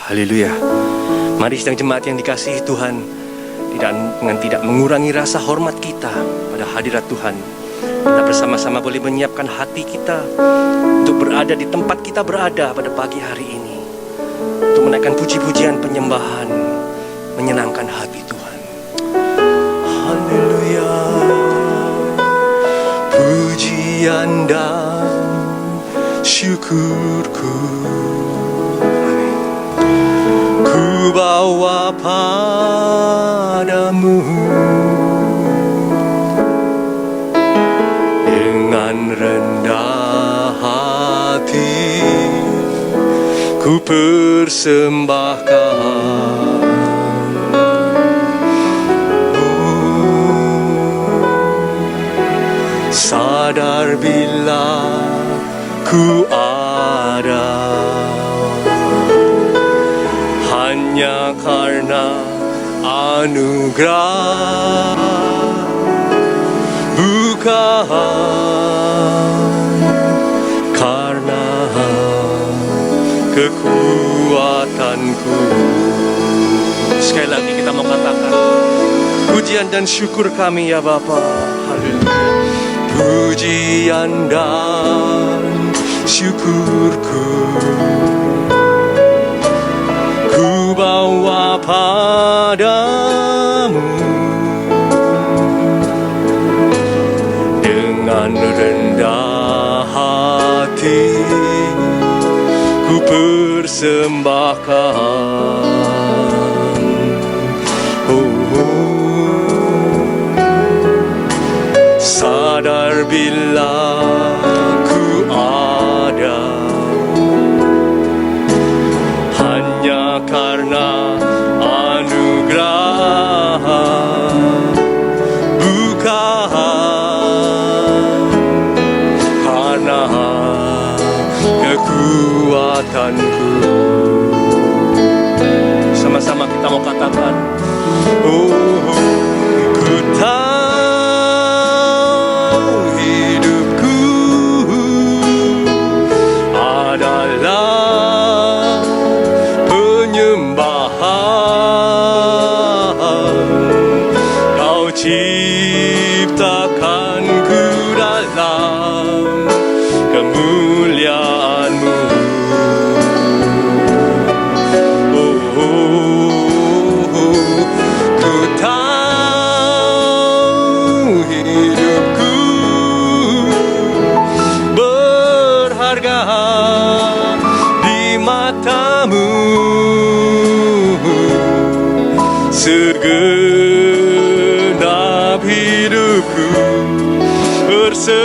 Haleluya. Mari sedang jemaat yang dikasihi Tuhan, tidak mengurangi rasa hormat kita pada hadirat Tuhan, kita bersama-sama boleh menyiapkan hati kita untuk berada di tempat kita berada pada pagi hari ini, untuk menaikkan puji-pujian penyembahan, menyenangkan hati Tuhan. Haleluya. Pujian dan syukurku ku bawa padamu, dengan rendah hati ku persembahkan. Sadar bila ku ada hanya karena anugerah, bukan karena kekuatanku. Sekali lagi kita mau katakan pujian dan syukur kami ya Bapa. Haleluya. Pujian dan syukurku ku bawa padamu, dengan rendah hati ku persembahkan. Sadar bila ku ada hanya karena anugerah, bukan karena kekuatanku. Sama-sama kita mau katakan, ku tahu hidupku adalah penyembahan. Kau ciptakanku dalam kemuliaan-Mu. Ku tahu hidupku berharga di mata-Mu. Segenap hidupku persembahkan.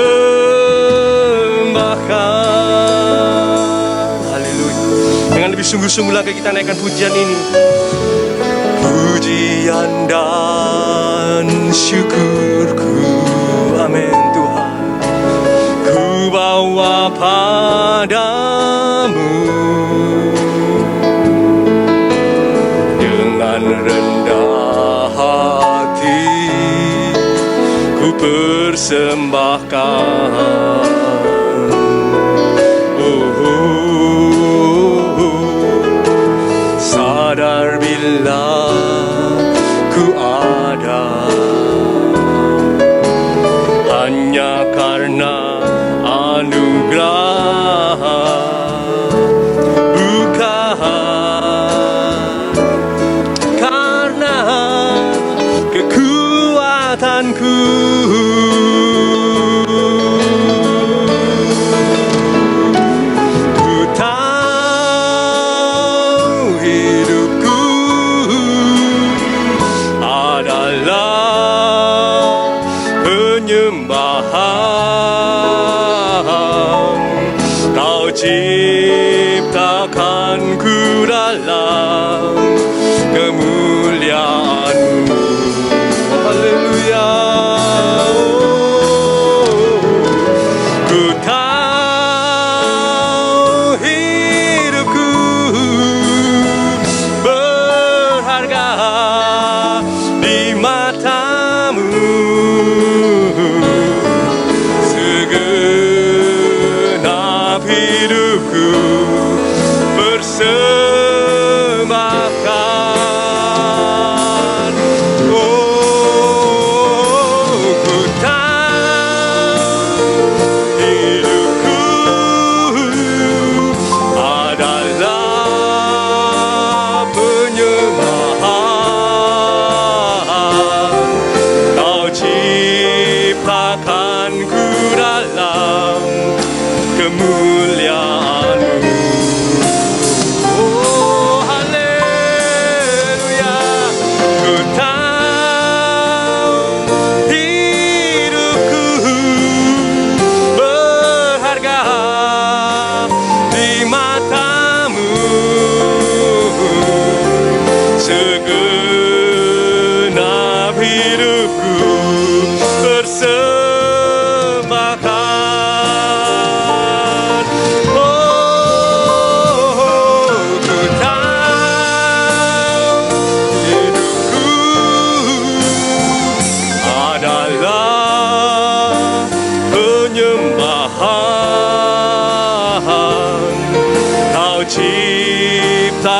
Haleluya. Dengan lebih sungguh-sungguh lagi kita naikkan pujian ini. Pujian dan syukurku, amin Tuhan, ku bawa padamu, dengan rendah hati ku persembahkan. Sadar bila ku ada hanya karena anugerah, bukan karena kekuatanku. Ku tahu hidupku adalah penyembahan. Kau ciptakanku dalam kemuliaan-Mu. Haleluya. Ku tahu hidupku berharga di mata-Mu. Segenap hidupku persembahkan.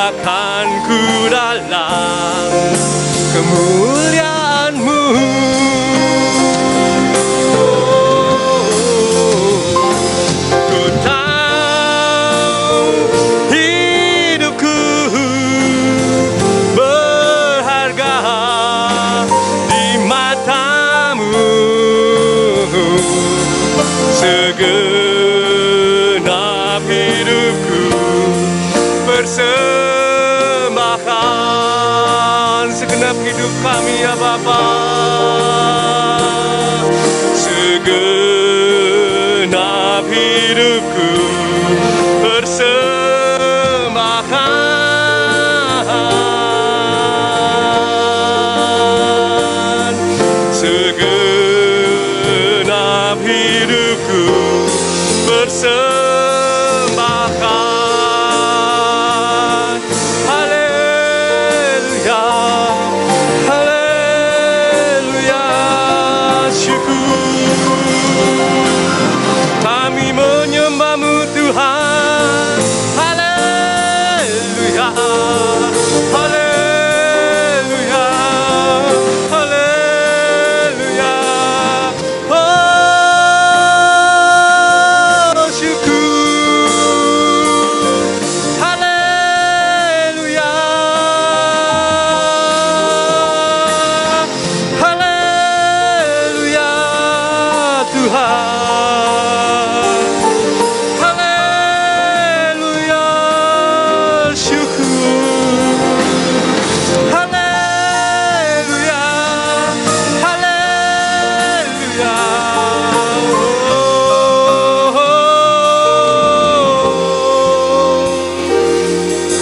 serahkanku dalam kemuliaan-Mu. Ku tahu hidupku berharga di mata-Mu. Segenap hidupku persembahkan, segenap hidup kami ya Bapa. Segenap hidupku persembahkan, segenap hidupku persembahkan. Haleluya, haleluya, syukur. Kami menyembah-Mu Tuhan. Haleluya, haleluya, haleluya. Oh, syukur. Haleluya, haleluya Tuhan. Haleluya, syukur. Haleluya, haleluya.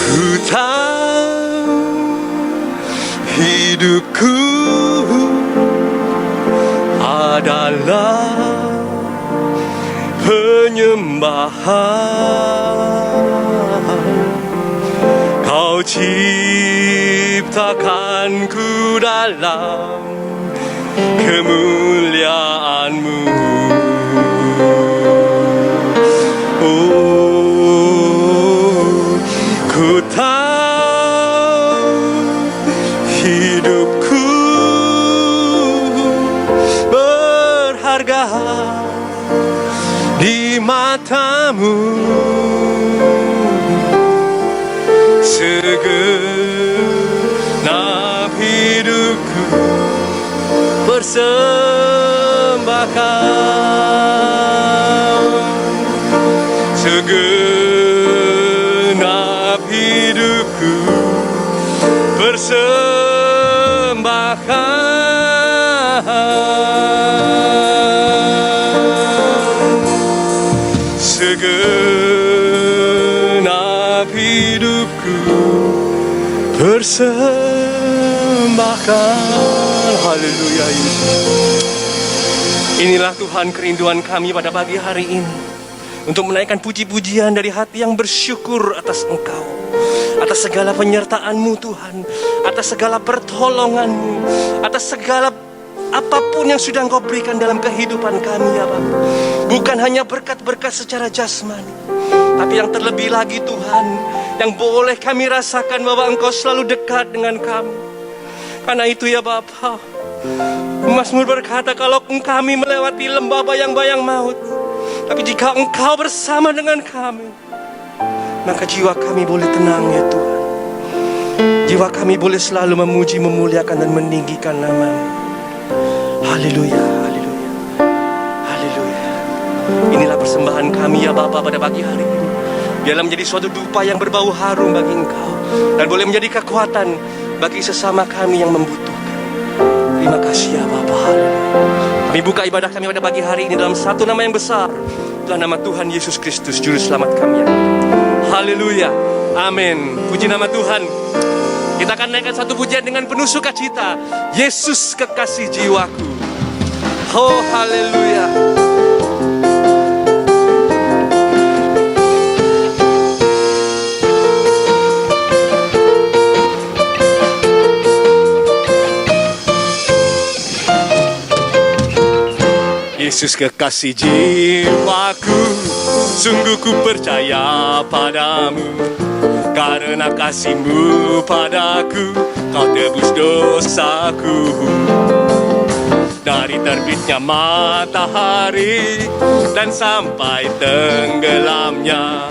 Ku tahu hidupku adalah penyembahan. Kau ciptakanku dalam kemuliaan-Mu. Oh, ku tahu hidupku berharga di mata-Mu. Segenap hidupku persembahkan, segenap hidupku persembahkan, segenap hidupku persembahkan. Haleluya Yesus. Inilah Tuhan kerinduan kami pada pagi hari ini, untuk menaikkan puji-pujian dari hati yang bersyukur atas Engkau, atas segala penyertaan-Mu Tuhan, atas segala pertolongan-Mu, atas segala apapun yang sudah Engkau berikan dalam kehidupan kami ya Bapa. Bukan hanya berkat-berkat secara jasmani, tapi yang terlebih lagi Tuhan, yang boleh kami rasakan bahwa Engkau selalu dekat dengan kami. Karena itu ya Bapa, Mazmur berkata, kalau kami melewati lembah bayang-bayang maut, tapi jika Engkau bersama dengan kami, maka jiwa kami boleh tenang ya Tuhan. Jiwa kami boleh selalu memuji, memuliakan dan meninggikan nama-Mu. Haleluya, haleluya, haleluya. Inilah persembahan kami ya Bapa pada pagi hari ini. Biarlah menjadi suatu dupa yang berbau harum bagi Engkau, dan boleh menjadi kekuatan bagi sesama kami yang membutuhkan. Terima kasih ya Bapa. Haleluya. Kami buka ibadah kami pada pagi hari ini dalam satu nama yang besar, itulah nama Tuhan Yesus Kristus, Juru Selamat kami yang hidup. Haleluya, amin. Puji nama Tuhan. Kita akan naikkan satu pujian dengan penuh sukacita. Yesus kekasih jiwaku. Oh haleluya. Yesus kekasih jiwaku, Sungguh ku percaya padamu, karena kasih-Mu padaku, Kau tebus dosaku. Dari terbitnya matahari dan sampai tenggelamnya,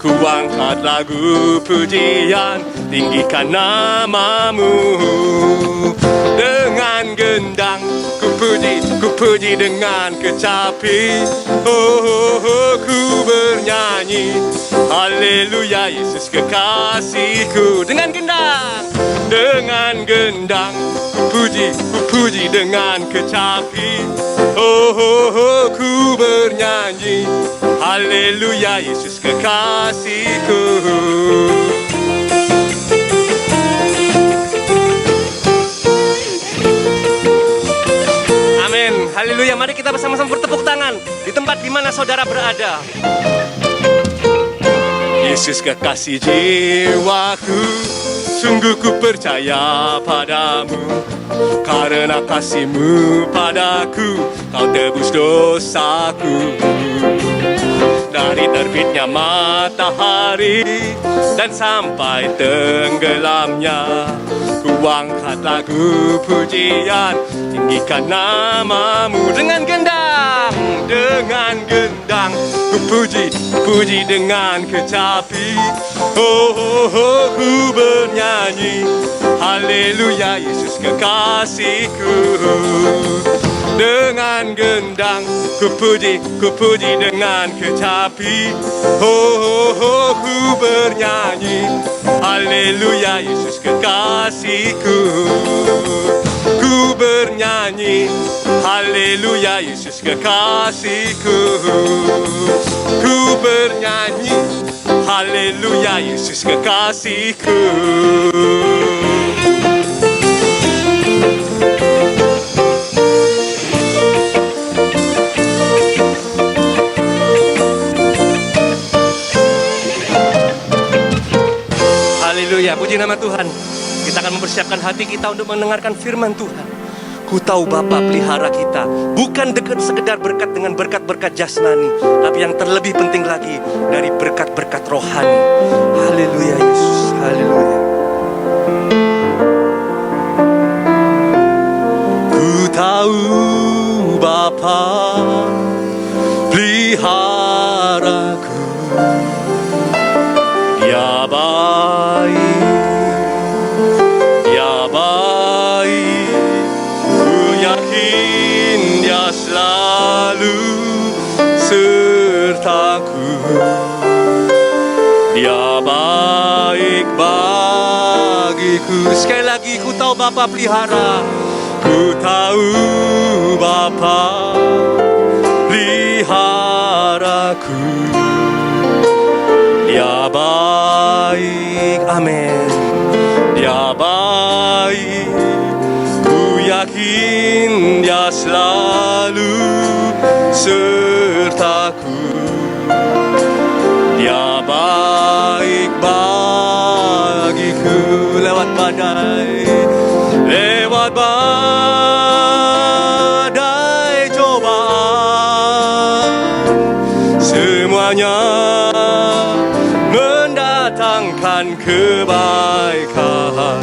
ku angkat lagu pujian, tinggikan nama-Mu. Dengan gendang ku puji dengan kecapi. Ku bernyanyi, haleluya Yesus kekasihku. Dengan gendang ku puji dengan kecapi. Ku bernyanyi, haleluya Yesus kekasihku. Amin, haleluya. Mari kita bersama-sama bertepuk tangan di tempat di mana saudara berada. Yesus kekasih jiwaku, sungguh ku percaya padamu, karena kasih-Mu padaku, Kau tebus dosaku. Dari terbitnya matahari dan sampai tenggelamnya, ku angkat lagu pujian, tinggikan nama-Mu. Dengan gendang ku puji dengan kecapi. Ku bernyanyi, haleluya Yesus kekasihku. Dengan gendang ku puji dengan kecapi. Ku bernyanyi, haleluya Yesus kekasihku. Ku bernyanyi, haleluya Yesus kekasihku. Ku bernyanyi, haleluya Yesus kekasihku. Haleluya, puji nama Tuhan. Kita akan mempersiapkan hati kita untuk mendengarkan firman Tuhan. Ku tahu Bapa pelihara kita, bukan dekat sekedar berkat dengan berkat-berkat jasmani, tapi yang terlebih penting lagi dari berkat-berkat rohani. Haleluya Yesus, haleluya. Ku tahu Bapa peliharaku, Dia baik, Dia baik. Ku yakin Dia selalu sertaku. Dia baik bagiku. Sekali lagi, ku tahu Bapa pelihara. Ku tahu Bapa peliharaku. Dia baik, amin. Dia baik, ku yakin Dia selalu sertaku. Dia baik bagiku. Lewat badai cobaan, semuanya mendatangkan kebaikan.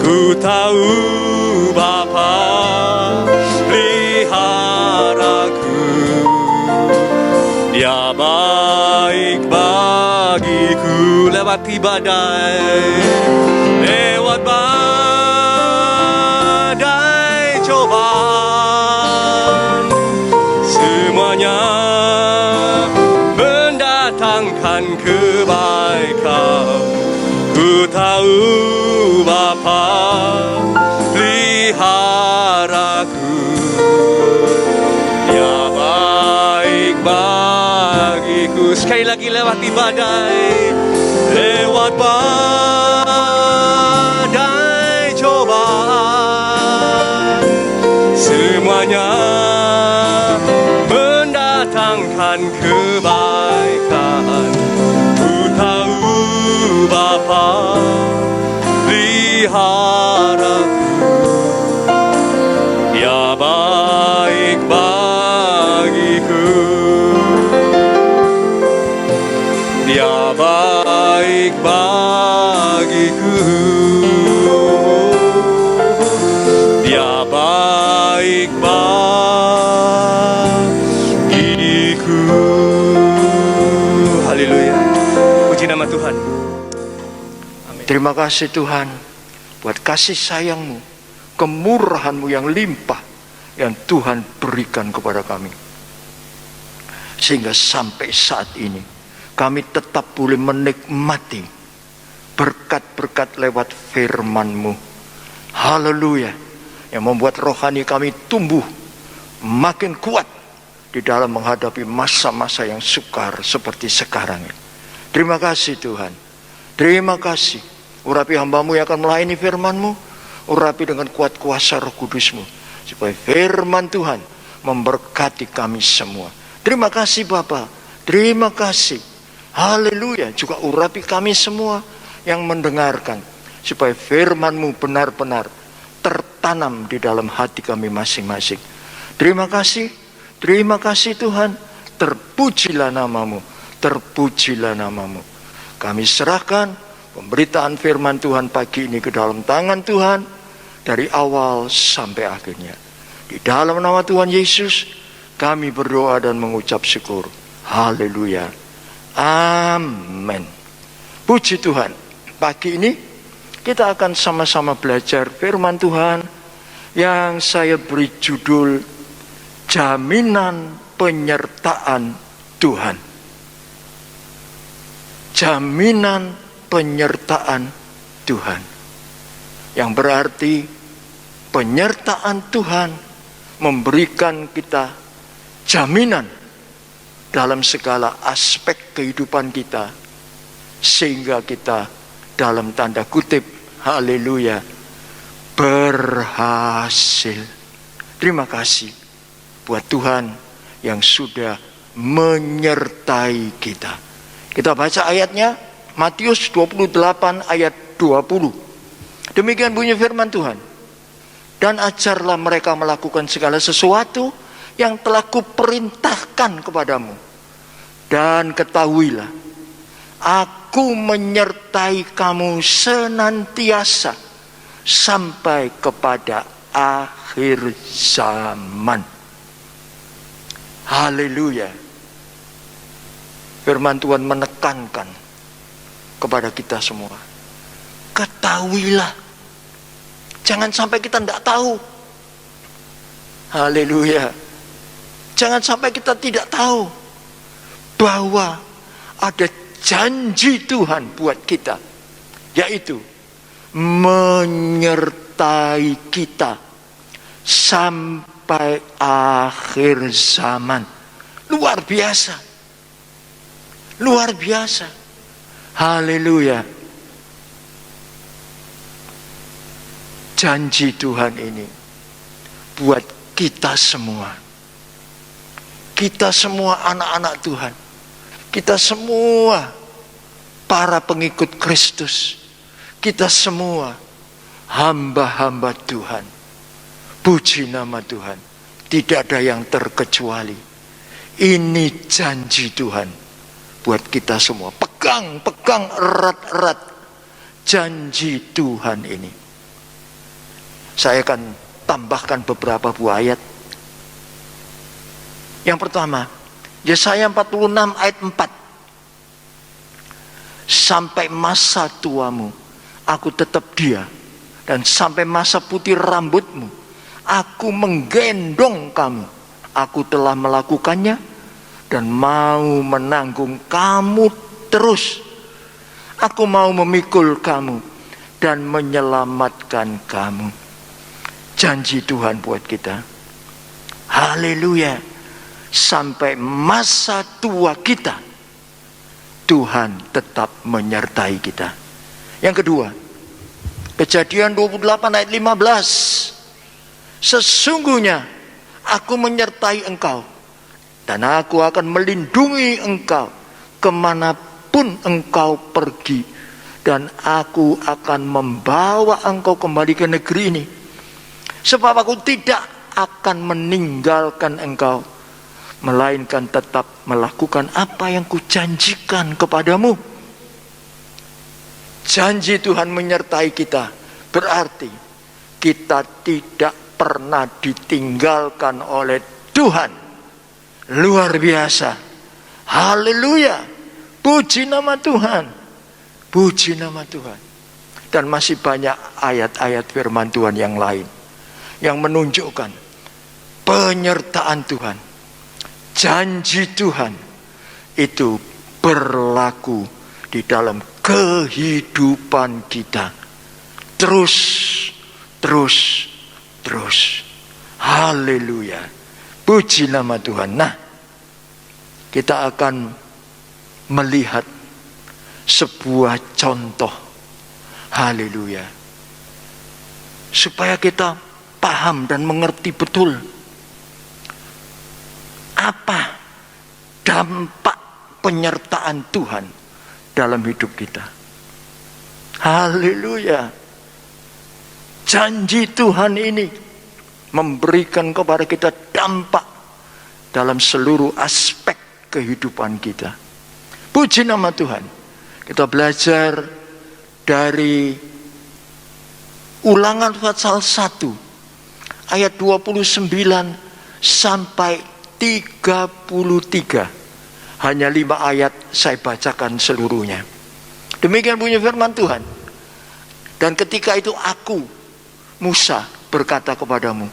Ku tahu Bapa peliharaku. Dia baik bagiku. Lewati badai cobaan, semuanya mendatangkan kebaikan. Ku tahu Bapa peliharaku. Dia baik bagiku. Sekali lagi, lewati badai cobaan, semuanya mendatangkan kebaikan. Ku tahu Bapa peliharaku. Dia baik bagiku. Dia baik bagiku. Haleluya. Puji nama Tuhan. Amin. Terima kasih Tuhan buat kasih sayang-Mu, kemurahan-Mu yang limpah yang Tuhan berikan kepada kami. Sehingga sampai saat ini kami tetap boleh menikmati berkat-berkat lewat firman-Mu. Haleluya. Yang membuat rohani kami tumbuh makin kuat di dalam menghadapi masa-masa yang sukar seperti sekarang ini. Terima kasih Tuhan. Terima kasih. Urapi hamba-Mu yang akan melayani firman-Mu. Urapi dengan kuat kuasa Roh Kudus-Mu, supaya firman Tuhan memberkati kami semua. Terima kasih Bapa. Terima kasih. Haleluya. Juga urapi kami semua yang mendengarkan, supaya firman-Mu benar-benar tertanam di dalam hati kami masing-masing. Terima kasih Tuhan. Terpujilah nama-Mu, terpujilah nama-Mu. Kami serahkan pemberitaan firman Tuhan pagi ini ke dalam tangan Tuhan, dari awal sampai akhirnya. Di dalam nama Tuhan Yesus kami berdoa dan mengucap syukur. Haleluya. Amin. Puji Tuhan. Pagi ini kita akan sama-sama belajar firman Tuhan yang saya beri judul Jaminan Penyertaan Tuhan. Jaminan penyertaan Tuhan. Yang berarti penyertaan Tuhan memberikan kita jaminan dalam segala aspek kehidupan kita, sehingga kita dalam tanda kutip, haleluya, berhasil. Terima kasih buat Tuhan yang sudah menyertai kita. Kita baca ayatnya, Matius 28 ayat 20. Demikian bunyi firman Tuhan. Dan ajarlah mereka melakukan segala sesuatu yang telah kuperintahkan kepadamu. Dan ketahuilah, Aku menyertai kamu senantiasa sampai kepada akhir zaman. Haleluya. Firman Tuhan menekankan kepada kita semua. Ketahuilah. Jangan sampai kita tidak tahu. Haleluya. Jangan sampai kita tidak tahu bahwa ada janji Tuhan buat kita, yaitu menyertai kita sampai akhir zaman. Luar biasa. Luar biasa. Haleluya. Janji Tuhan ini buat kita semua. Kita semua anak-anak Tuhan. Kita semua para pengikut Kristus. Kita semua hamba-hamba Tuhan. Puji nama Tuhan. Tidak ada yang terkecuali. Ini janji Tuhan buat kita semua. Pegang erat-erat janji Tuhan ini. Saya akan tambahkan beberapa buah ayat. Yang pertama, Yesaya 46 ayat 4. Sampai masa tuamu, aku tetap dia. Dan sampai masa putih rambutmu, aku menggendong kamu. Aku telah melakukannya dan mau menanggung kamu terus. Aku mau memikul kamu dan menyelamatkan kamu. Janji Tuhan buat kita. Haleluya. Sampai masa tua kita, Tuhan tetap menyertai kita. Yang kedua, Kejadian 28 ayat 15. Sesungguhnya aku menyertai engkau, dan aku akan melindungi engkau kemanapun engkau pergi, dan aku akan membawa engkau kembali ke negeri ini. Sebab aku tidak akan meninggalkan engkau, melainkan tetap melakukan apa yang kujanjikan kepadamu. janji Tuhan menyertai kita, berarti kita tidak pernah ditinggalkan oleh Tuhan. Luar biasa. Haleluya. Puji nama Tuhan. Puji nama Tuhan. Dan masih banyak ayat-ayat firman Tuhan yang lain yang menunjukkan penyertaan Tuhan, janji Tuhan itu berlaku di dalam kehidupan kita. Terus. Haleluya. Puji nama Tuhan. Nah, kita akan melihat sebuah contoh. Haleluya. Supaya kita paham dan mengerti betul apa dampak penyertaan Tuhan dalam hidup kita. Haleluya. Janji Tuhan ini memberikan kepada kita dampak dalam seluruh aspek kehidupan kita. Puji nama Tuhan. Kita belajar dari Ulangan pasal 1 ayat 29 sampai 33. Hanya 5 ayat saya bacakan seluruhnya. Demikian bunyi firman Tuhan. Dan ketika itu aku, Musa, berkata kepadamu,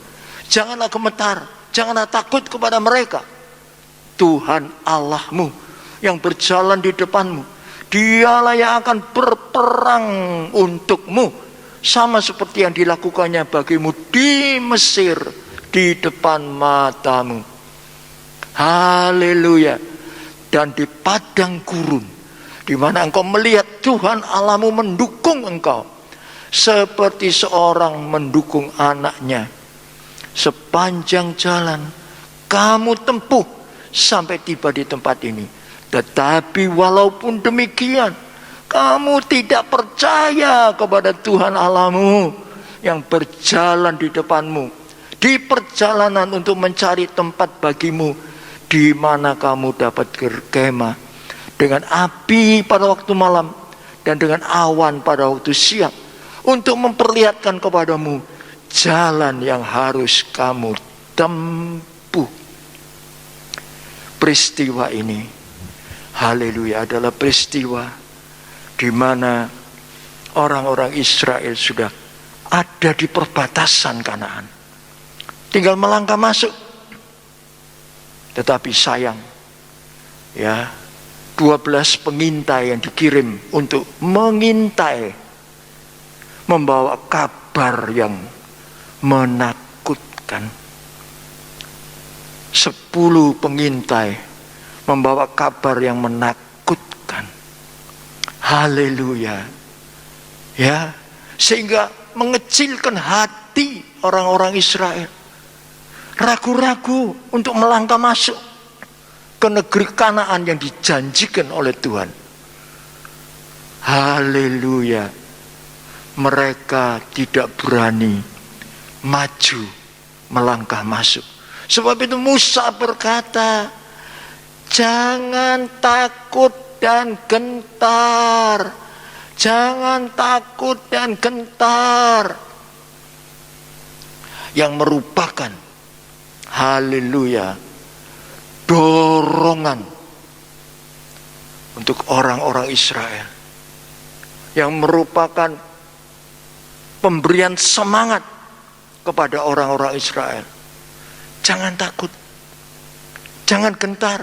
janganlah gemetar, janganlah takut kepada mereka. Tuhan Allahmu yang berjalan di depanmu, Dialah yang akan berperang untukmu, sama seperti yang dilakukannya bagimu di Mesir, di depan matamu. Haleluya. Dan di padang gurun, di mana engkau melihat Tuhan Allahmu mendukung engkau, seperti seorang mendukung anaknya. Sepanjang jalan kamu tempuh sampai tiba di tempat ini. Tetapi walaupun demikian, kamu tidak percaya kepada Tuhan Allahmu yang berjalan di depanmu di perjalanan untuk mencari tempat bagimu di mana kamu dapat berkemah, dengan api pada waktu malam dan dengan awan pada waktu siang, untuk memperlihatkan kepadamu jalan yang harus kamu tempuh. Peristiwa ini, haleluya, adalah peristiwa di mana orang-orang Israel sudah ada di perbatasan Kanaan, tinggal melangkah masuk. Tetapi sayang, ya, 12 pengintai yang dikirim untuk mengintai membawa kabar yang menakutkan. 10 pengintai membawa kabar yang menakutkan. Haleluya. Ya, sehingga mengecilkan hati orang-orang Israel. Ragu-ragu untuk melangkah masuk ke negeri Kanaan yang dijanjikan oleh Tuhan. Haleluya. Mereka tidak berani maju melangkah masuk. Sebab itu Musa berkata, jangan takut dan gentar. Jangan takut dan gentar. Yang merupakan, haleluya, dorongan untuk orang-orang Israel. Yang merupakan pemberian semangat kepada orang-orang Israel. Jangan takut, jangan gentar,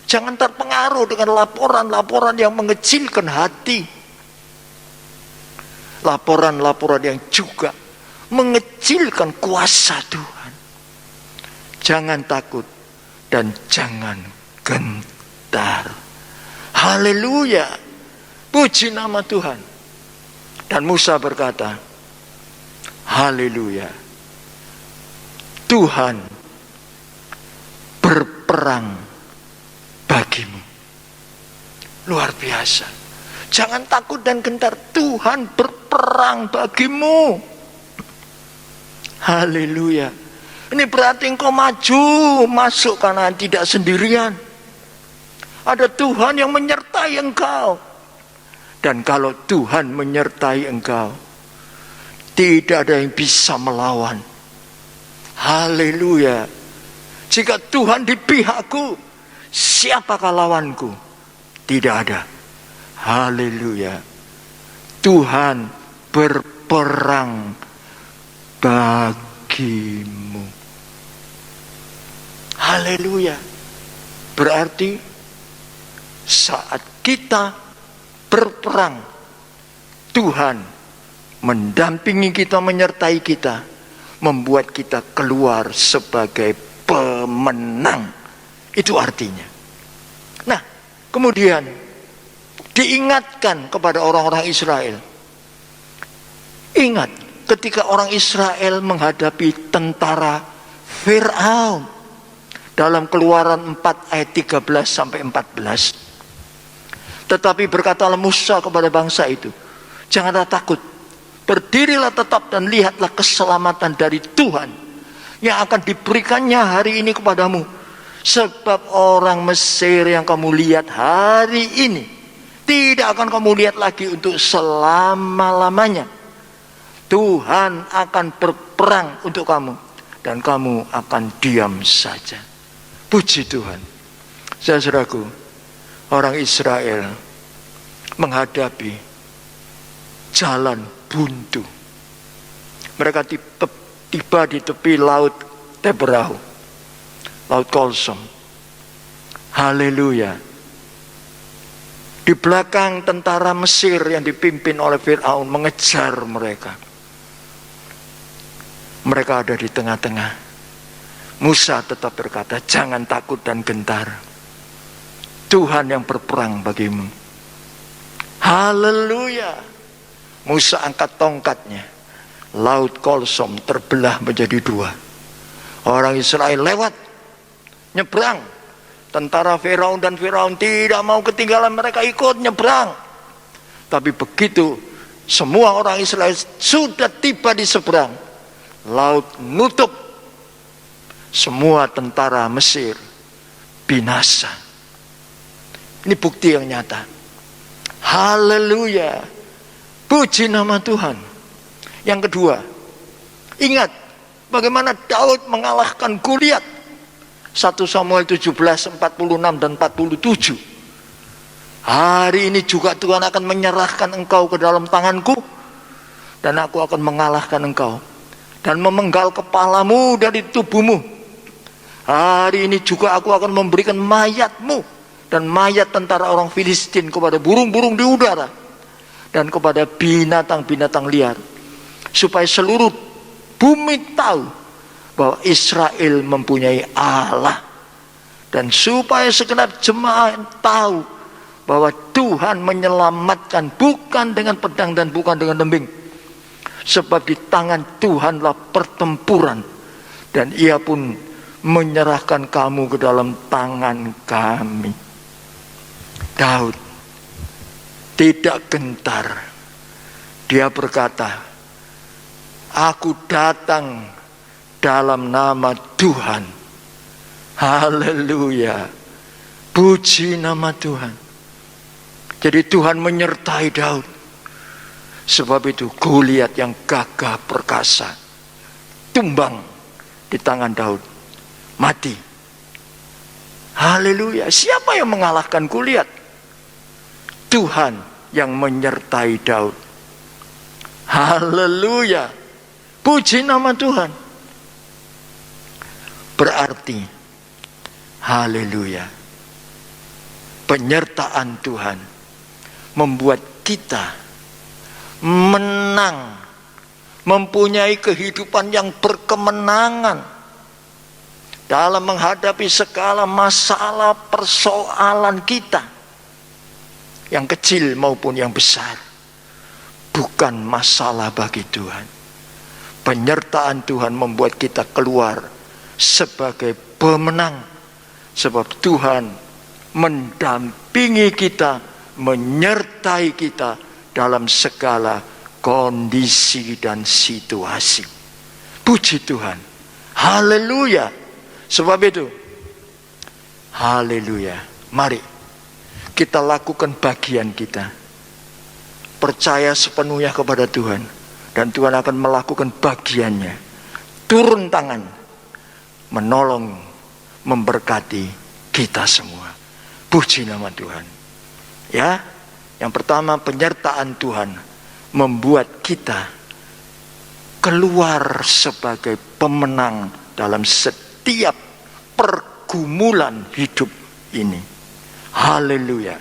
jangan terpengaruh dengan laporan-laporan yang mengecilkan hati, laporan-laporan yang juga mengecilkan kuasa Tuhan. Jangan takut dan jangan gentar. Haleluya, puji nama Tuhan. Dan Musa berkata, haleluya, Tuhan berperang bagimu. Luar biasa. Jangan takut dan gentar, Tuhan berperang bagimu. Haleluya. Ini berarti engkau maju masuk Kanaan tidak sendirian. Ada Tuhan yang menyertai engkau. Dan kalau Tuhan menyertai engkau, tidak ada yang bisa melawan. Haleluya. Jika Tuhan di pihakku, siapakah lawanku? Tidak ada. Haleluya. Tuhan berperang bagimu. Haleluya. Berarti saat kita berperang, Tuhan mendampingi kita, menyertai kita, membuat kita keluar sebagai pemenang. Itu artinya. Nah, kemudian diingatkan kepada orang-orang Israel. Ingat, ketika orang Israel menghadapi tentara Fir'aun dalam Keluaran 4 ayat 13 sampai 14. Tetapi berkatalah Musa kepada bangsa itu, janganlah takut, berdirilah tetap dan lihatlah keselamatan dari Tuhan yang akan diberikannya hari ini kepadamu. Sebab orang Mesir yang kamu lihat hari ini tidak akan kamu lihat lagi untuk selama-lamanya. Tuhan akan berperang untuk kamu dan kamu akan diam saja. Puji Tuhan. Saudaraku, orang Israel menghadapi jalan buntu. Mereka tiba di tepi laut Teberau, laut Kolsom. Haleluya. Di belakang tentara Mesir yang dipimpin oleh Fir'aun mengejar mereka. Mereka ada di tengah-tengah. Musa tetap berkata, jangan takut dan gentar. Tuhan yang berperang bagimu. Haleluya. Musa angkat tongkatnya. Laut Kolsom terbelah menjadi dua. Orang Israel lewat, nyebrang. Tentara Firaun dan Firaun tidak mau ketinggalan, mereka ikut nyebrang. Tapi begitu semua orang Israel sudah tiba di seberang, laut nutup. Semua tentara Mesir binasa. Ini bukti yang nyata. Haleluya. Puji nama Tuhan. Yang kedua, ingat bagaimana Daud mengalahkan Goliat. 1 Samuel 17, 46 dan 47. Hari ini juga Tuhan akan menyerahkan engkau ke dalam tanganku, dan aku akan mengalahkan engkau dan memenggal kepalamu dari tubuhmu. Hari ini juga aku akan memberikan mayatmu dan mayat tentara orang Filistin kepada burung-burung di udara dan kepada binatang-binatang liar, supaya seluruh bumi tahu bahwa Israel mempunyai Allah, dan supaya segenap jemaat tahu bahwa Tuhan menyelamatkan bukan dengan pedang dan bukan dengan tembing, sebab di tangan Tuhanlah pertempuran, dan Ia pun menyerahkan kamu ke dalam tangan kami. Daud tidak gentar. Dia berkata, aku datang dalam nama Tuhan. Haleluya. Puji nama Tuhan. Jadi Tuhan menyertai Daud. Sebab itu Goliat yang gagah perkasa tumbang di tangan Daud, mati. Haleluya. Siapa yang mengalahkan Goliat? Tuhan yang menyertai Daud. Haleluya. Puji nama Tuhan. Berarti, haleluya, penyertaan Tuhan membuat kita menang, mempunyai kehidupan yang berkemenangan dalam menghadapi segala masalah persoalan kita, yang kecil maupun yang besar. Bukan masalah bagi Tuhan. Penyertaan Tuhan membuat kita keluar sebagai pemenang, sebab Tuhan mendampingi kita, menyertai kita dalam segala kondisi dan situasi. Puji Tuhan. Haleluya. Sebab itu, haleluya, mari kita lakukan bagian kita. percaya sepenuhnya kepada Tuhan, dan Tuhan akan melakukan bagiannya, turun tangan, menolong, memberkati kita semua. Puji nama Tuhan. Ya, yang pertama, penyertaan Tuhan membuat kita keluar sebagai pemenang dalam setiap pergumulan hidup ini. Haleluya.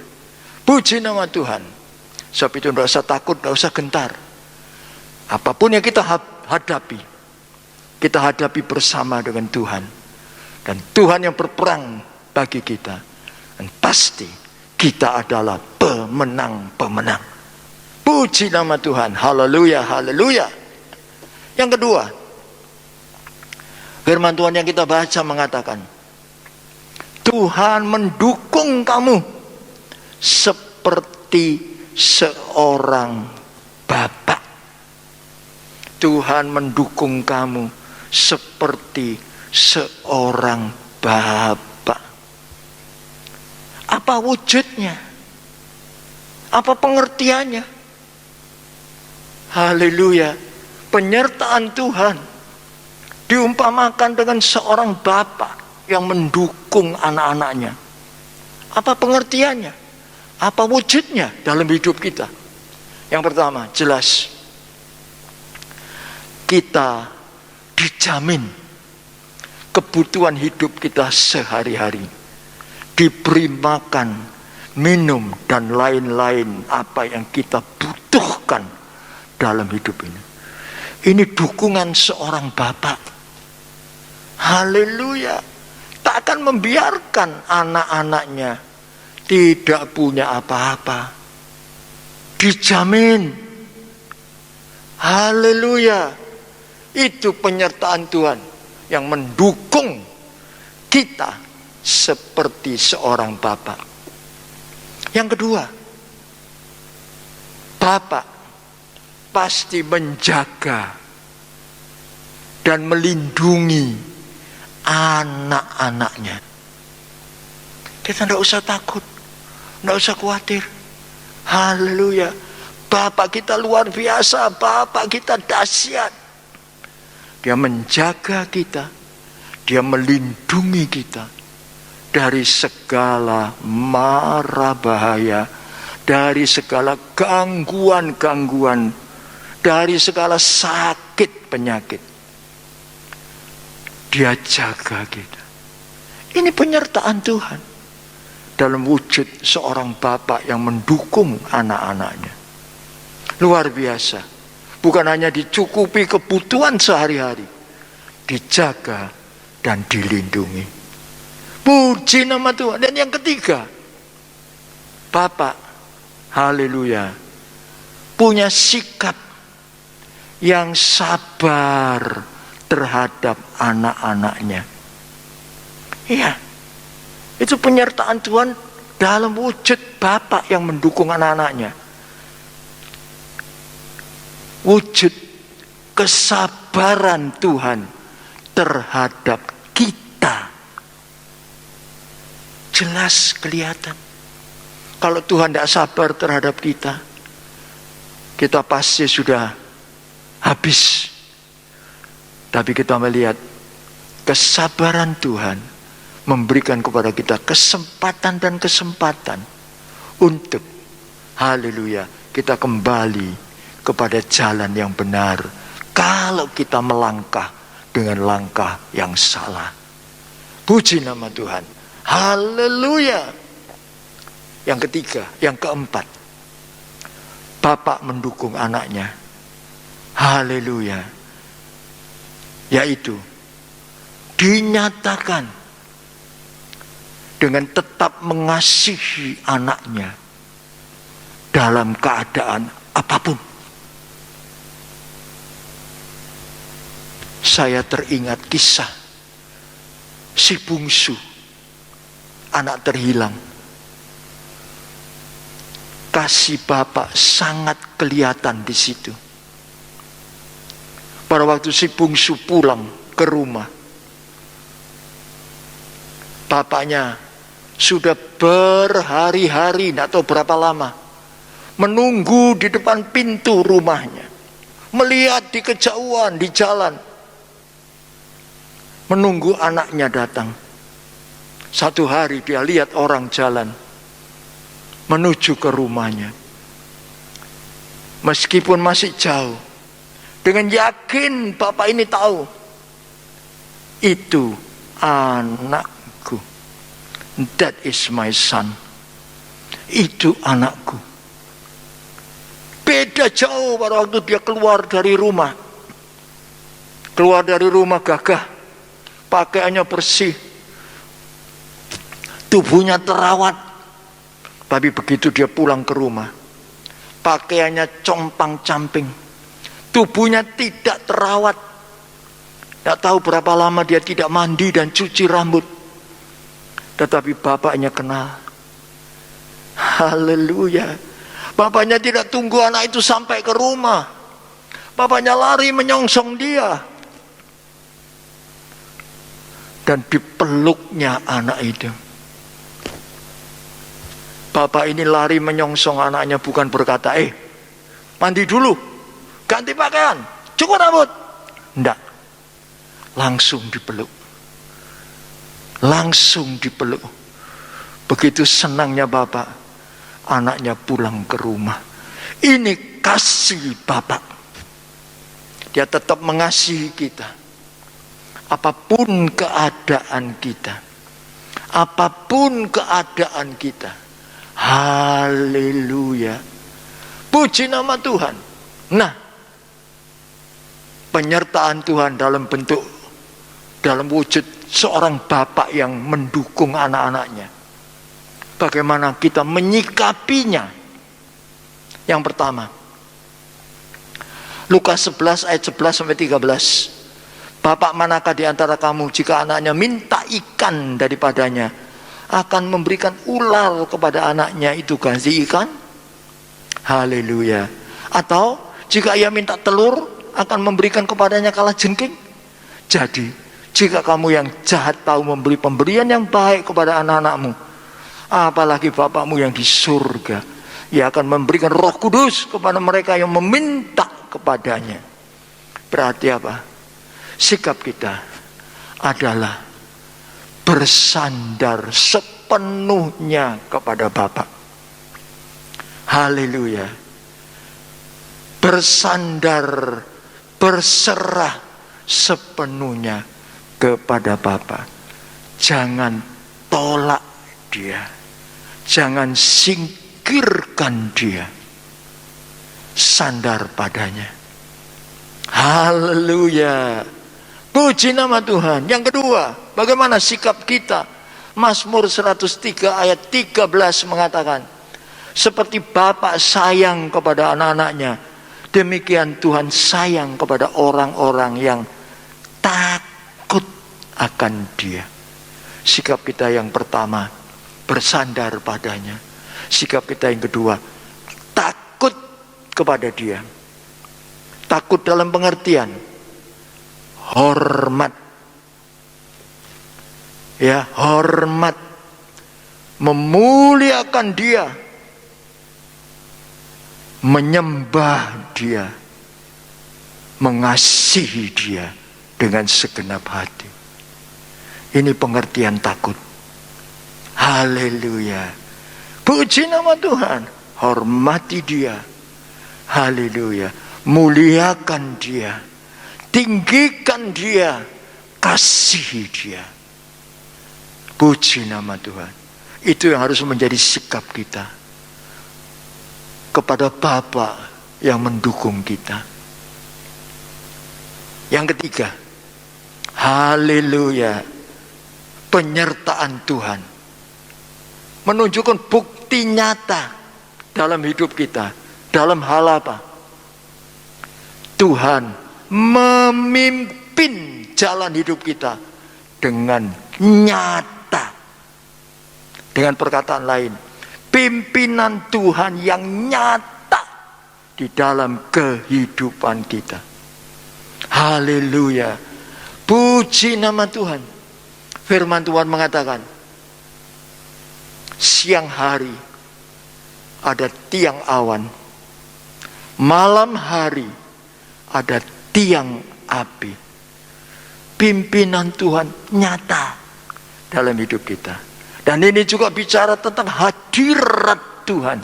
Puji nama Tuhan. Sebab itu tidak usah takut, tidak usah gentar. Apapun yang kita hadapi, kita hadapi bersama dengan Tuhan. Dan Tuhan yang berperang bagi kita. Dan pasti kita adalah pemenang-pemenang. Puji nama Tuhan. Haleluya, haleluya. Yang kedua, firman Tuhan yang kita baca mengatakan, Tuhan mendukung kamu seperti seorang bapa. Tuhan mendukung kamu seperti seorang bapa. Apa wujudnya? Apa pengertiannya? Haleluya. Penyertaan Tuhan diumpamakan dengan seorang bapa yang mendukung anak-anaknya. Apa pengertiannya? Apa wujudnya dalam hidup kita? Yang pertama, jelas kita dijamin kebutuhan hidup kita sehari-hari, diberi makan, minum, dan lain-lain apa yang kita butuhkan dalam hidup ini. Ini dukungan seorang bapak. Haleluya. Tak akan membiarkan anak-anaknya tidak punya apa-apa. Dijamin. Haleluya. Itu penyertaan Tuhan yang mendukung kita seperti seorang bapak. Yang kedua, bapak pasti menjaga dan melindungi anak-anaknya. Kita tidak usah takut, tidak usah khawatir. Haleluya. Bapak kita luar biasa, Bapak kita dahsyat. Dia menjaga kita, Dia melindungi kita dari segala mara bahaya, dari segala gangguan-gangguan, dari segala sakit penyakit. Dia jaga kita. Ini penyertaan Tuhan dalam wujud seorang bapak yang mendukung anak-anaknya. Luar biasa. Bukan hanya dicukupi kebutuhan sehari-hari, dijaga dan dilindungi. Puji nama Tuhan. Dan yang ketiga, bapak, haleluya, punya sikap yang sabar terhadap anak-anaknya. Iya, itu penyertaan Tuhan dalam wujud bapak yang mendukung anak-anaknya. Wujud kesabaran Tuhan terhadap kita jelas kelihatan. Kalau Tuhan tidak sabar terhadap kita, kita pasti sudah habis. Tapi kita melihat kesabaran Tuhan memberikan kepada kita kesempatan dan kesempatan untuk, haleluya, kita kembali kepada jalan yang benar. Kalau kita melangkah dengan langkah yang salah. Puji nama Tuhan. Haleluya. Yang ketiga, yang keempat, bapak mendukung anaknya. Haleluya. Yaitu dinyatakan dengan tetap mengasihi anaknya dalam keadaan apapun. Saya teringat kisah si bungsu, anak terhilang. Kasih bapak sangat kelihatan di situ. Pada waktu si bungsu pulang ke rumah, bapaknya sudah berhari-hari, tidak tahu berapa lama, menunggu di depan pintu rumahnya, melihat di kejauhan di jalan, menunggu anaknya datang. Satu hari dia lihat orang jalan menuju ke rumahnya. Meskipun masih jauh, dengan yakin bapak ini tahu, itu anakku. That is my son. Itu anakku. Beda jauh pada waktu dia keluar dari rumah. Keluar dari rumah gagah, pakaiannya bersih, tubuhnya terawat. Tapi begitu dia pulang ke rumah, pakaiannya compang-camping, tubuhnya tidak terawat. Tidak tahu berapa lama dia tidak mandi dan cuci rambut. Tetapi bapaknya kenal. Haleluya. Bapaknya tidak tunggu anak itu sampai ke rumah. Bapaknya lari menyongsong dia. Dan dipeluknya anak itu. Bapak ini lari menyongsong anaknya, bukan berkata, mandi dulu, ganti pakaian, cukur rambut. Enggak. Langsung dipeluk. Langsung dipeluk. Begitu senangnya bapak, anaknya pulang ke rumah. Ini kasih bapak. Dia tetap mengasihi kita. Apapun keadaan kita. Apapun keadaan kita. Haleluya. Puji nama Tuhan. Nah, penyertaan Tuhan dalam wujud seorang bapak yang mendukung anak-anaknya. Bagaimana kita menyikapinya? Yang pertama, Lukas 11 ayat 11 sampai 13. Bapak manakah di antara kamu jika anaknya minta ikan daripadanya akan memberikan ular kepada anaknya itu ganti ikan? Haleluya. Atau jika ia minta telur akan memberikan kepadanya kalajengking? Jadi jika kamu yang jahat tahu memberi pemberian yang baik kepada anak-anakmu, apalagi Bapakmu yang di surga, Ia akan memberikan Roh Kudus kepada mereka yang meminta kepadanya. Berarti apa? Sikap kita adalah bersandar sepenuhnya kepada Bapa. Haleluya. Bersandar, berserah sepenuhnya kepada Bapa. Jangan tolak dia. Jangan singkirkan dia. Sandar padanya. Haleluya. Puji nama Tuhan. Yang kedua, bagaimana sikap kita? Mazmur 103 ayat 13 mengatakan, seperti Bapa sayang kepada anak-anaknya, demikian Tuhan sayang kepada orang-orang yang takut akan Dia. Sikap kita yang pertama, bersandar padanya. Sikap kita yang kedua, takut kepada Dia. Takut dalam pengertian hormat. Ya, hormat. Memuliakan Dia. Menyembah Dia. Mengasihi Dia dengan segenap hati. Ini pengertian takut. Haleluya. Puji nama Tuhan. Hormati Dia. Haleluya. Muliakan Dia. Tinggikan Dia. Kasihi Dia. Puji nama Tuhan. Itu yang harus menjadi sikap kita kepada Bapa yang mendukung kita. Yang ketiga, haleluya, penyertaan Tuhan menunjukkan bukti nyata dalam hidup kita. Dalam hal apa? Tuhan memimpin jalan hidup kita dengan nyata. Dengan perkataan lain, pimpinan Tuhan yang nyata di dalam kehidupan kita. Haleluya. Puji nama Tuhan. Firman Tuhan mengatakan, siang hari ada tiang awan. Malam hari ada tiang api. Pimpinan Tuhan nyata dalam hidup kita. Dan ini juga bicara tentang hadirat Tuhan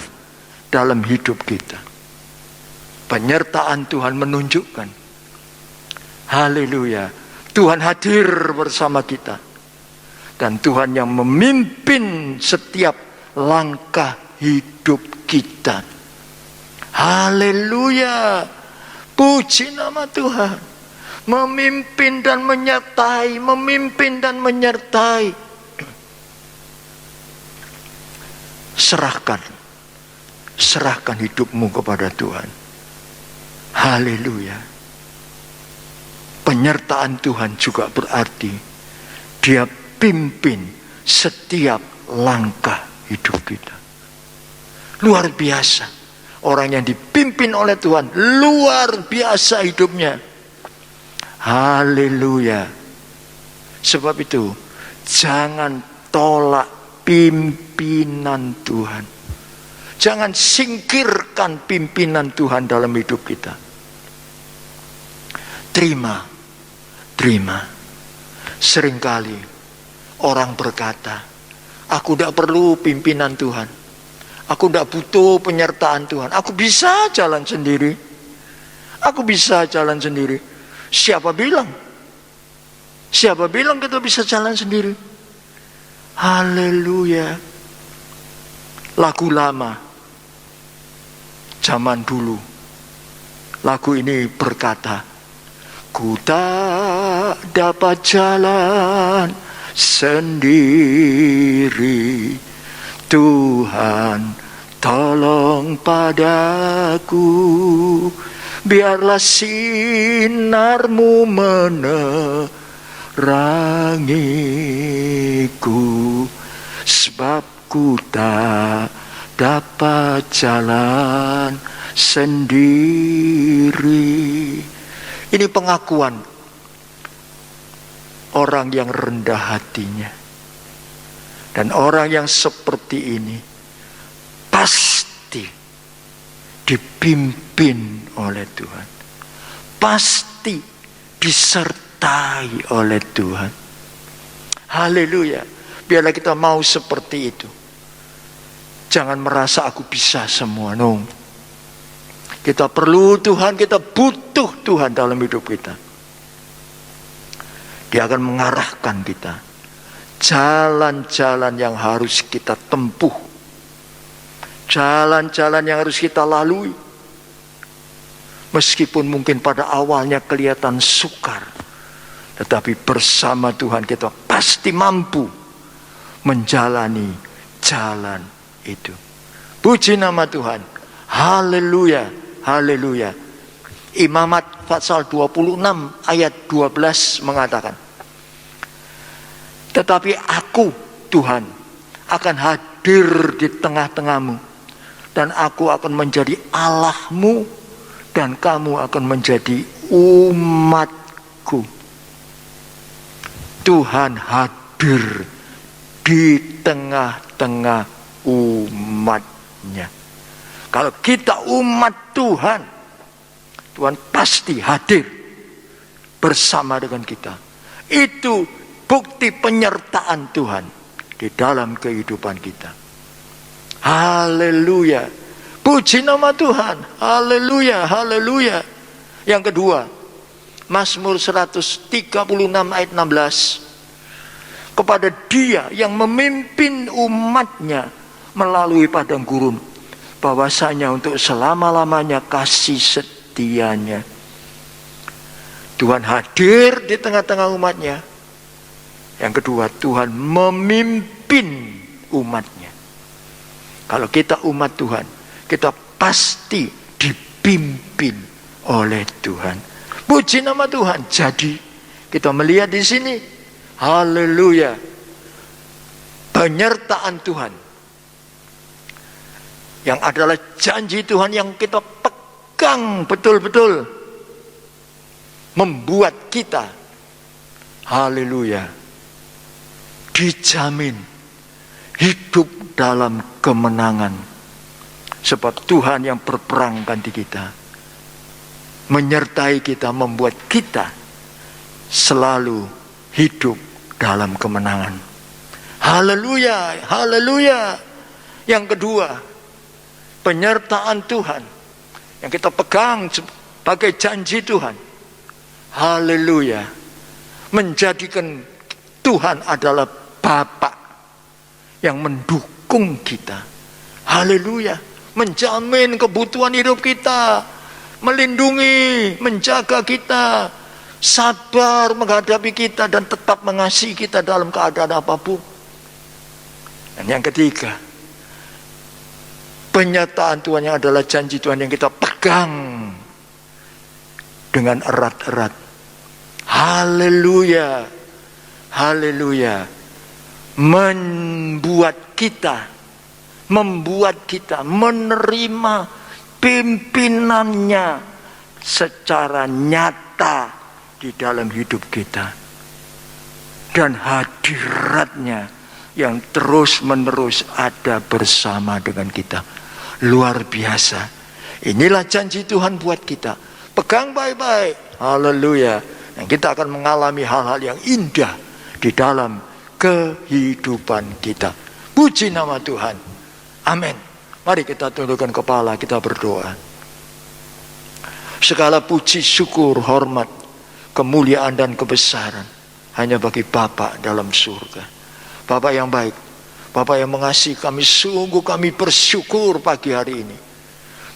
dalam hidup kita. Penyertaan Tuhan menunjukkan, haleluya, Tuhan hadir bersama kita. Dan Tuhan yang memimpin setiap langkah hidup kita. Haleluya, puji nama Tuhan. Memimpin dan menyertai, memimpin dan menyertai. Serahkan hidupmu kepada Tuhan. Haleluya. Penyertaan Tuhan juga berarti Dia pimpin setiap langkah hidup kita. Luar biasa. Orang yang dipimpin oleh Tuhan luar biasa hidupnya. Haleluya. Sebab itu jangan tolak pimpinan Tuhan. Jangan singkirkan pimpinan Tuhan dalam hidup kita. Terima. Seringkali orang berkata, aku tidak perlu pimpinan Tuhan. Aku tidak butuh penyertaan Tuhan. Aku bisa jalan sendiri. Siapa bilang? Siapa bilang kita bisa jalan sendiri? Haleluya. Lagu lama zaman dulu, lagu ini berkata, ku tak dapat jalan sendiri, Tuhan tolong padaku, biarlah sinarmu menerangiku, sebab ku tak dapat jalan sendiri. Ini pengakuan orang yang rendah hatinya. Dan orang yang seperti ini pasti dipimpin oleh Tuhan. Pasti disertai oleh Tuhan. Haleluya. Biarlah kita mau seperti itu. Jangan merasa aku bisa semua. No. Kita perlu Tuhan, kita butuh Tuhan dalam hidup kita. Dia akan mengarahkan kita. Jalan-jalan yang harus kita tempuh. Jalan-jalan yang harus kita lalui. Meskipun mungkin pada awalnya kelihatan sukar. Tetapi bersama Tuhan kita pasti mampu menjalani jalan itu. Puji nama Tuhan. Haleluya. Haleluya. Imamat pasal 26 ayat 12 mengatakan, tetapi aku Tuhan akan hadir di tengah-tengahmu, dan aku akan menjadi Allahmu, dan kamu akan menjadi umatku. Tuhan hadir di tengah-tengah umatnya. Kalau kita umat Tuhan, Tuhan pasti hadir bersama dengan kita. Itu bukti penyertaan Tuhan di dalam kehidupan kita. Haleluya. Puji nama Tuhan. Haleluya, haleluya. Yang kedua, Mazmur 136 ayat 16. Kepada Dia yang memimpin umatnya melalui padang gurun, bahwasanya untuk selama-lamanya kasih setianya. Tuhan hadir di tengah-tengah umatnya. Yang kedua, Tuhan memimpin umatnya. Kalau kita umat Tuhan, kita pasti dipimpin oleh Tuhan. Puji nama Tuhan. Jadi kita melihat di sini, haleluya, penyertaan Tuhan yang adalah janji Tuhan yang kita pegang betul-betul, membuat kita, haleluya, dijamin hidup dalam kemenangan Sebab Tuhan yang berperang ganti kita, menyertai kita, membuat kita selalu hidup dalam kemenangan. Haleluya, haleluya. Yang kedua, penyertaan Tuhan yang kita pegang sebagai janji Tuhan. Haleluya. Menjadikan Tuhan adalah Bapa yang mendukung kita. Haleluya. Menjamin kebutuhan hidup kita, melindungi, menjaga kita, sabar menghadapi kita, dan tetap mengasihi kita dalam keadaan apapun. Dan yang ketiga, penyataan Tuhan yang adalah janji Tuhan yang kita pegang dengan erat-erat. Haleluya, haleluya. Membuat kita menerima pimpinannya secara nyata di dalam hidup kita, dan hadiratnya yang terus-menerus ada bersama dengan kita. Luar biasa. Inilah janji Tuhan buat kita. Pegang baik-baik. Haleluya. Dan kita akan mengalami hal-hal yang indah di dalam kehidupan kita. Puji nama Tuhan. Amin. Mari kita tundukkan kepala, kita berdoa. Segala puji, syukur, hormat, kemuliaan dan kebesaran hanya bagi Bapa dalam surga. Bapa yang baik, Bapa yang mengasihi kami, sungguh kami bersyukur pagi hari ini.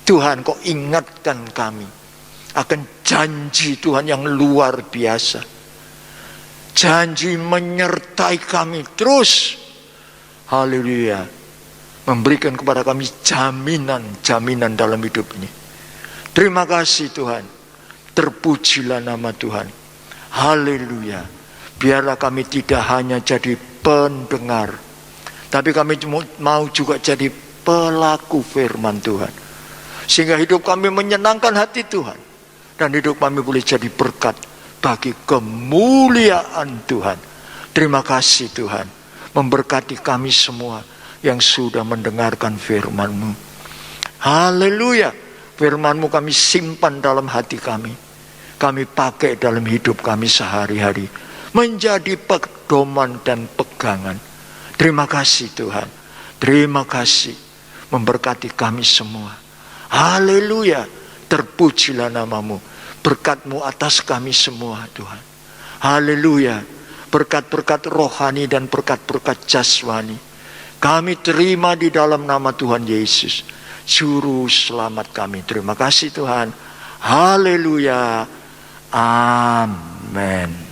Tuhan, Kau ingatkan kami akan janji Tuhan yang luar biasa. Janji menyertai kami terus. Haleluya. Memberikan kepada kami jaminan dalam hidup ini. Terima kasih Tuhan. Terpujilah nama Tuhan. Haleluya. Biarlah kami tidak hanya jadi pendengar, tapi kami mau juga jadi pelaku firman Tuhan. Sehingga hidup kami menyenangkan hati Tuhan. Dan hidup kami boleh jadi berkat bagi kemuliaan Tuhan. Terima kasih Tuhan. Memberkati kami semua yang sudah mendengarkan firman-Mu. Haleluya. Firman-Mu kami simpan dalam hati kami. Kami pakai dalam hidup kami sehari-hari. Menjadi pedoman dan pegangan. Terima kasih Tuhan. Terima kasih. Memberkati kami semua. Haleluya. Terpujilah nama-Mu. Berkat-Mu atas kami semua Tuhan. Haleluya. Berkat-berkat rohani dan berkat-berkat jasmani kami terima di dalam nama Tuhan Yesus, Juru Selamat kami. Terima kasih Tuhan. Haleluya. Amin.